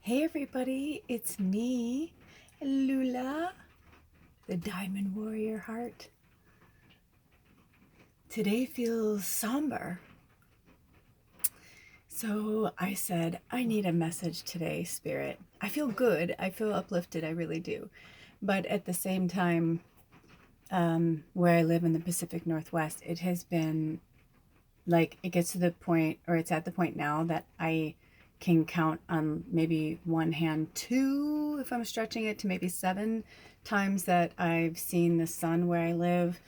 Hey everybody, it's me, Lula, the Diamond Warrior Heart. Today feels somber. So I said, I need a message today, Spirit. I feel good. I feel uplifted. I really do. But at the same time, where I live in the Pacific Northwest, it has been like it gets to the point, or it's at the point now that I can count on maybe one hand, two, if I'm stretching it to maybe 7 times that I've seen the sun where I live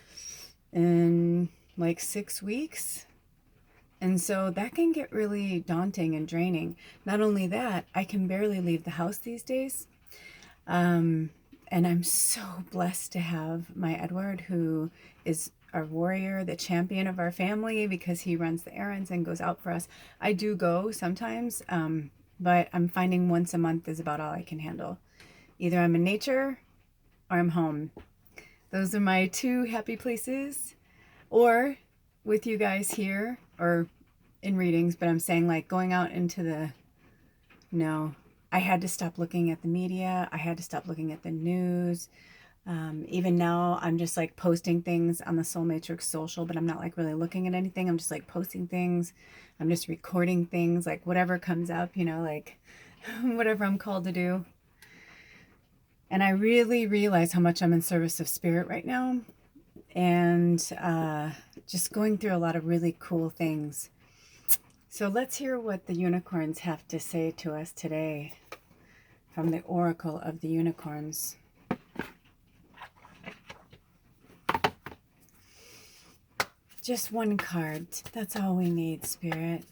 in like 6 weeks. And so that can get really daunting and draining. Not only that, I can barely leave the house these days. Um, and I'm so blessed to have my Edward, who is our warrior, the champion of our family, because he runs the errands and goes out for us. I do go sometimes, but I'm finding once a month is about all I can handle. Either I'm in nature or I'm home. Those are my two happy places. Or with you guys here or in readings, but I'm saying like going out into the, no, I had to stop looking at the media. I had to stop looking at the news. Even now, I'm just like posting things on the Soul Matrix social, but I'm not like really looking at anything. I'm just like posting things. I'm just recording things, like whatever comes up, like whatever I'm called to do. And I really realize how much I'm in service of spirit right now, and just going through a lot of really cool things. So let's hear what the unicorns have to say to us today from the Oracle of the Unicorns. Just one card. That's all we need, Spirit.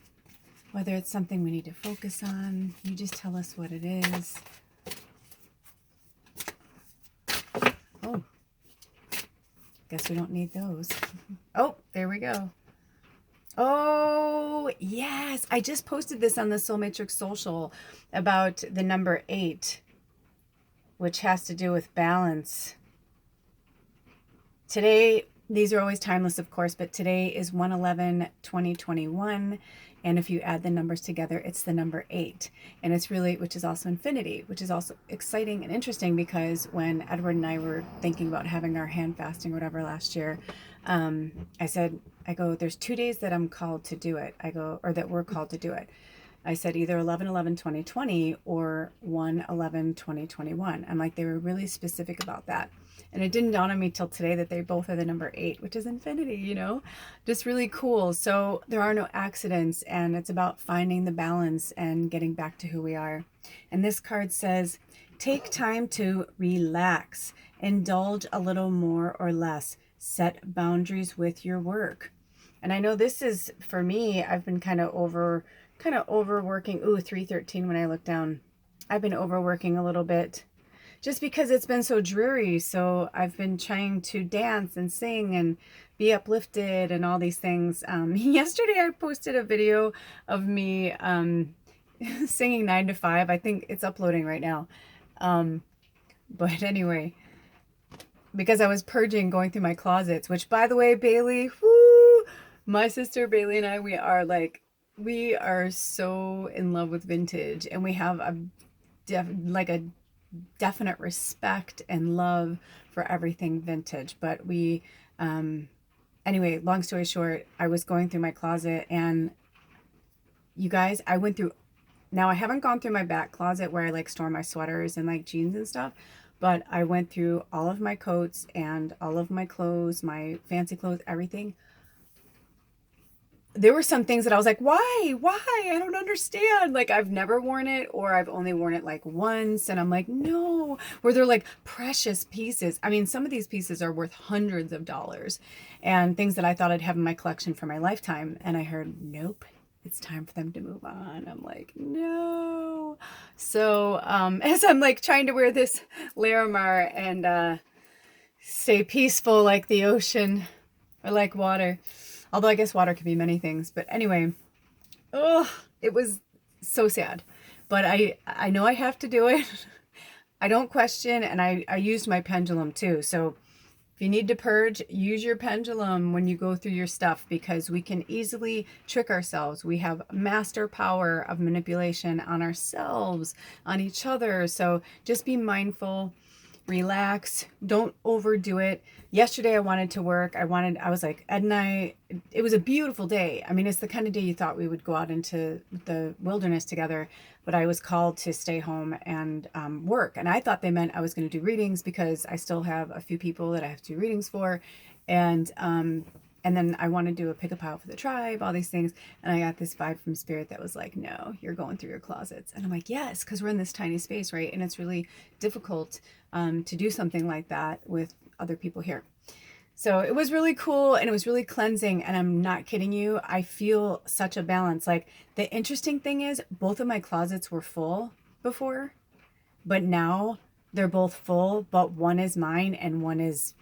Whether it's something we need to focus on, you just tell us what it is. Oh, guess we don't need those. Oh, there we go. Oh, yes. I just posted this on the Soul Matrix social about the number 8, which has to do with balance. Today, these are always timeless, of course, but today is 1/11/2021. And if you add the numbers together, it's the number 8. And it's really, which is also infinity, which is also exciting and interesting, because when Edward and I were thinking about having our hand fasting or whatever last year, I go, there's 2 days that I'm called to do it. Or that we're called to do it. I said either 11/11/2020 or 1/11/2021. I'm like, they were really specific about that. And it didn't dawn on me till today that they both are the number 8, which is infinity, just really cool. So there are no accidents, and it's about finding the balance and getting back to who we are. And this card says, take time to relax, indulge a little more or less, set boundaries with your work. And I know this is, for me, I've been kind of overworking. Ooh, 313 when I look down. I've been overworking a little bit just because it's been so dreary. So I've been trying to dance and sing and be uplifted and all these things. Yesterday I posted a video of me singing 9 to 5. I think it's uploading right now. But anyway, because I was purging, going through my closets, which, by the way, Bailey, whoo, my sister Bailey and I, we are so in love with vintage, and we have a definite respect and love for everything vintage. But anyway, long story short, I was going through my closet, and you guys, now I haven't gone through my back closet where I like store my sweaters and like jeans and stuff, but I went through all of my coats and all of my clothes, my fancy clothes, everything. There were some things that I was like, why? I don't understand. Like, I've never worn it, or I've only worn it like once. And I'm like, no, where they're like precious pieces. I mean, some of these pieces are worth hundreds of dollars, and things that I thought I'd have in my collection for my lifetime. And I heard, nope, it's time for them to move on. I'm like, no. So as I'm like trying to wear this Larimar and stay peaceful like the ocean, or like water. Although I guess water could be many things. But anyway, it was so sad. But I know I have to do it. I don't question, and I used my pendulum too. So If you need to purge, use your pendulum when you go through your stuff, because we can easily trick ourselves. We have master power of manipulation on ourselves, on each other. So just be mindful, relax, don't overdo it. Yesterday I wanted to work. I was like, Ed and I, it was a beautiful day. I mean, it's the kind of day you thought we would go out into the wilderness together, but I was called to stay home and work. And I thought they meant I was going to do readings, because I still have a few people that I have to do readings for. And then I want to do a pick a pile for the tribe, all these things. And I got this vibe from spirit that was like, no, you're going through your closets. And I'm like, yes, because we're in this tiny space, right? And it's really difficult to do something like that with other people here. So it was really cool, and it was really cleansing. And I'm not kidding you, I feel such a balance. Like, the interesting thing is, both of my closets were full before, but now they're both full, but one is mine and one is,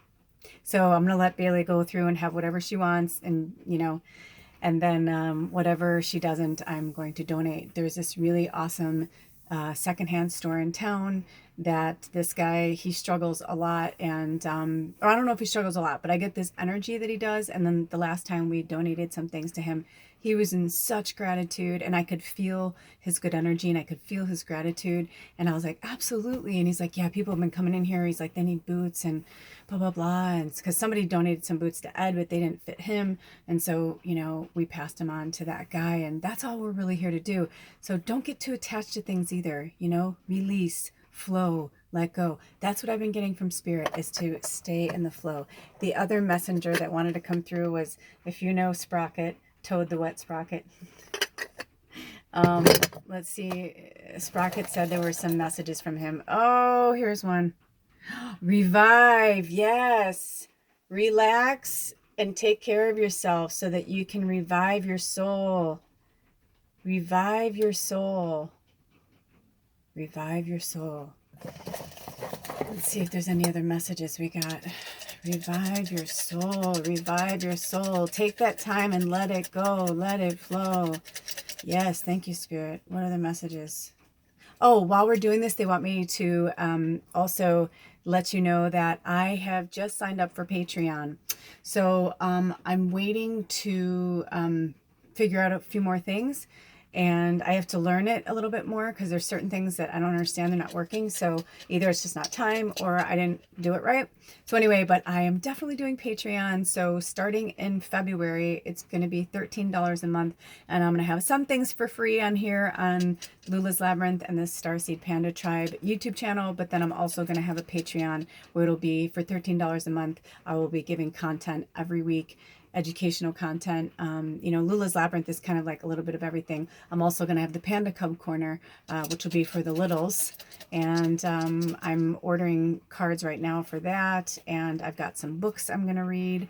so I'm gonna let Bailey go through and have whatever she wants, and and then whatever she doesn't, I'm going to donate. There's this really awesome secondhand store in town that this guy, he struggles a lot, and or I don't know if he struggles a lot, but I get this energy that he does. And then the last time we donated some things to him, he was in such gratitude, and I could feel his good energy, and I could feel his gratitude. And I was like, absolutely. And he's like, yeah, people have been coming in here. He's like, they need boots and blah, blah, blah. And it's because somebody donated some boots to Ed, but they didn't fit him. And so, we passed them on to that guy. And that's all we're really here to do. So don't get too attached to things either, release, flow, let go. That's what I've been getting from spirit, is to stay in the flow. The other messenger that wanted to come through was, if you know Sprocket, Toad the Wet Sprocket. Let's see. Sprocket said there were some messages from him. Oh, here's one. Revive. Yes. Relax and take care of yourself so that you can revive your soul. Revive your soul. Revive your soul. Let's see if there's any other messages we got. Revive your soul. Revive your soul. Take that time and let it go. Let it flow. Yes, thank you, Spirit. What are the messages? Oh, while we're doing this, they want me to also let you know that I have just signed up for Patreon. So I'm waiting to figure out a few more things. And I have to learn it a little bit more, because there's certain things that I don't understand. They're not working. So either it's just not time, or I didn't do it right. So anyway, but I am definitely doing Patreon. So starting in February, it's going to be $13 a month. And I'm going to have some things for free on here on Lula's Labyrinth and the Starseed Panda Tribe YouTube channel. But then I'm also going to have a Patreon where it'll be for $13 a month. I will be giving content every week, educational content. Lula's Labyrinth is kind of like a little bit of everything. I'm also going to have the Panda Cub Corner, which will be for the littles. And I'm ordering cards right now for that. And I've got some books I'm going to read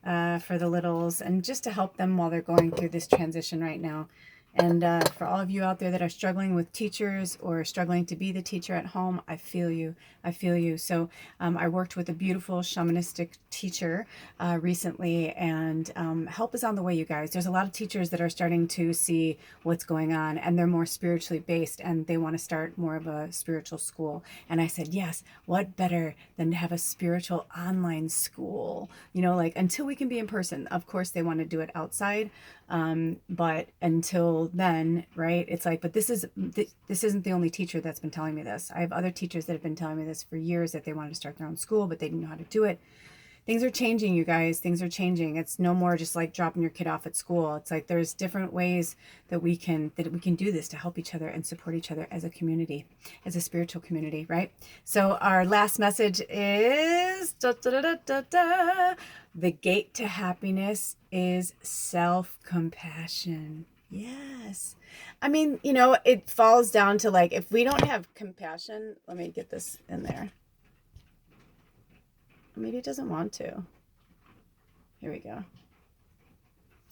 for the littles, and just to help them while they're going through this transition right now. And for all of you out there that are struggling with teachers, or struggling to be the teacher at home, I feel you. I feel you. So I worked with a beautiful shamanistic teacher recently, and help is on the way, you guys. There's a lot of teachers that are starting to see what's going on, and they're more spiritually based, and they want to start more of a spiritual school. And I said, yes, what better than to have a spiritual online school? Like, until we can be in person. Of course, they want to do it outside. But until then, right, it's like, but this isn't the only teacher that's been telling me this. I have other teachers that have been telling me this for years, that they wanted to start their own school, but they didn't know how to do it. Things are changing, you guys. Things are changing. It's no more just like dropping your kid off at school. It's like there's different ways that we can do this to help each other and support each other as a community, as a spiritual community, right? So our last message is the gate to happiness is self-compassion. Yes. I mean, it falls down to, like, if we don't have compassion, let me get this in there. Maybe it doesn't want to. Here we go.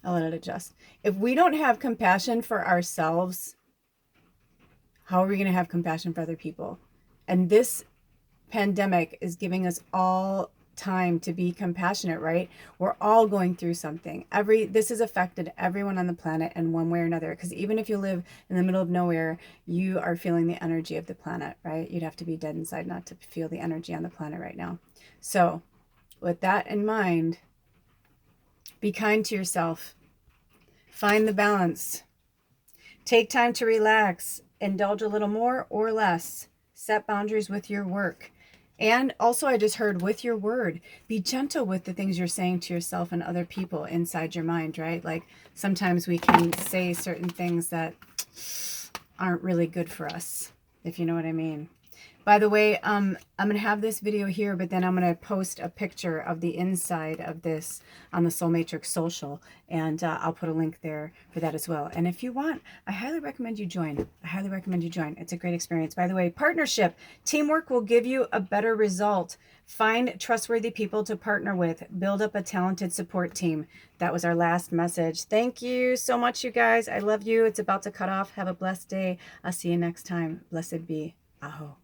I'll let it adjust. If we don't have compassion for ourselves, how are we going to have compassion for other people? And this pandemic is giving us all time to be compassionate, right? We're all going through something. This has affected everyone on the planet in one way or another, because even if you live in the middle of nowhere, you are feeling the energy of the planet, right? You'd have to be dead inside not to feel the energy on the planet right now. So with that in mind, be kind to yourself. Find the balance. Take time to relax. Indulge a little more or less. Set boundaries with your work. And also, I just heard with your word, be gentle with the things you're saying to yourself and other people inside your mind, right? Like sometimes we can say certain things that aren't really good for us, if you know what I mean. By the way, I'm going to have this video here, but then I'm going to post a picture of the inside of this on the Soul Matrix social, and I'll put a link there for that as well. And if you want, I highly recommend you join. I highly recommend you join. It's a great experience. By the way, partnership, teamwork will give you a better result. Find trustworthy people to partner with. Build up a talented support team. That was our last message. Thank you so much, you guys. I love you. It's about to cut off. Have a blessed day. I'll see you next time. Blessed be. Aho.